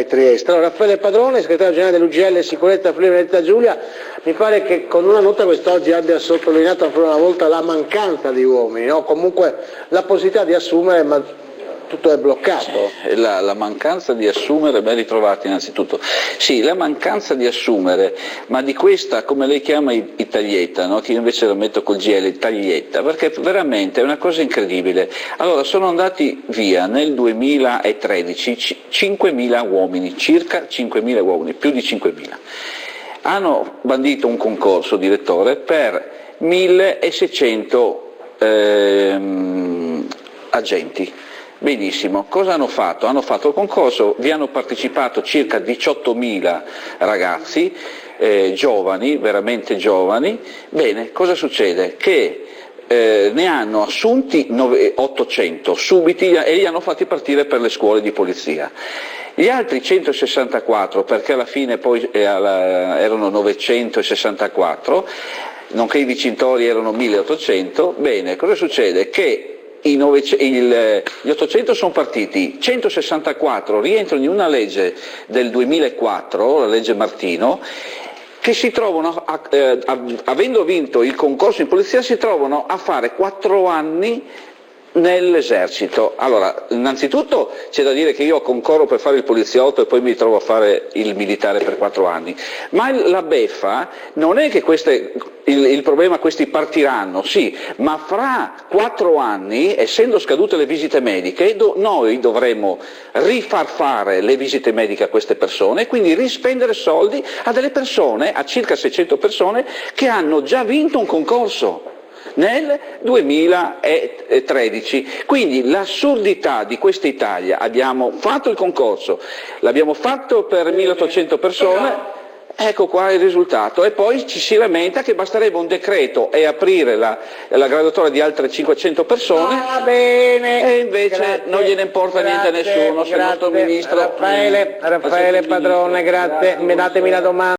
Trieste. Allora, Raffaele Padrone, segretario generale dell'UGL Sicurezza Friuli Venezia Giulia, mi pare che con una nota quest'oggi abbia sottolineato ancora una volta la mancanza di uomini, no? Comunque la possibilità di assumere, ma tutto è bloccato. Sì, la mancanza di assumere, ben ritrovati innanzitutto. Sì, la mancanza di assumere, ma di questa, come lei chiama Italietta, no? Che io invece la metto col GL, Italietta, perché veramente è una cosa incredibile. Allora, sono andati via nel 2013 5.000 uomini, circa 5.000 uomini, più di 5.000. Hanno bandito un concorso, direttore, per 1.600 agenti. Benissimo, cosa hanno fatto? Hanno fatto il concorso, vi hanno partecipato circa 18.000 ragazzi, giovani, veramente giovani. Bene, cosa succede? Che ne hanno assunti 800 subiti e li hanno fatti partire per le scuole di polizia. Gli altri 164, perché alla fine poi erano 964, nonché i vincitori erano 1.800, bene, cosa succede? Che gli 800 sono partiti, 164 rientrano in una legge del 2004, la legge Martino, che si trovano, avendo vinto il concorso in polizia, si trovano a fare 4 anni nell'esercito. Allora, innanzitutto c'è da dire che io concorro per fare il poliziotto e poi mi trovo a fare il militare per 4 anni, ma la beffa non è che il problema questi partiranno, sì, ma fra 4 anni, essendo scadute le visite mediche, noi dovremo rifar fare le visite mediche a queste persone e quindi rispendere soldi a delle persone, a circa 600 persone che hanno già vinto un concorso nel 2013. Quindi l'assurdità di questa Italia: abbiamo fatto il concorso, l'abbiamo fatto per 1.800 persone, ecco qua il risultato, e poi ci si lamenta che basterebbe un decreto e aprire la graduatoria di altre 500 persone. Va bene, e invece grazie, non gliene importa niente a nessuno, se il nostro ministro Raffaele Padrone, grazie, datemi la domanda.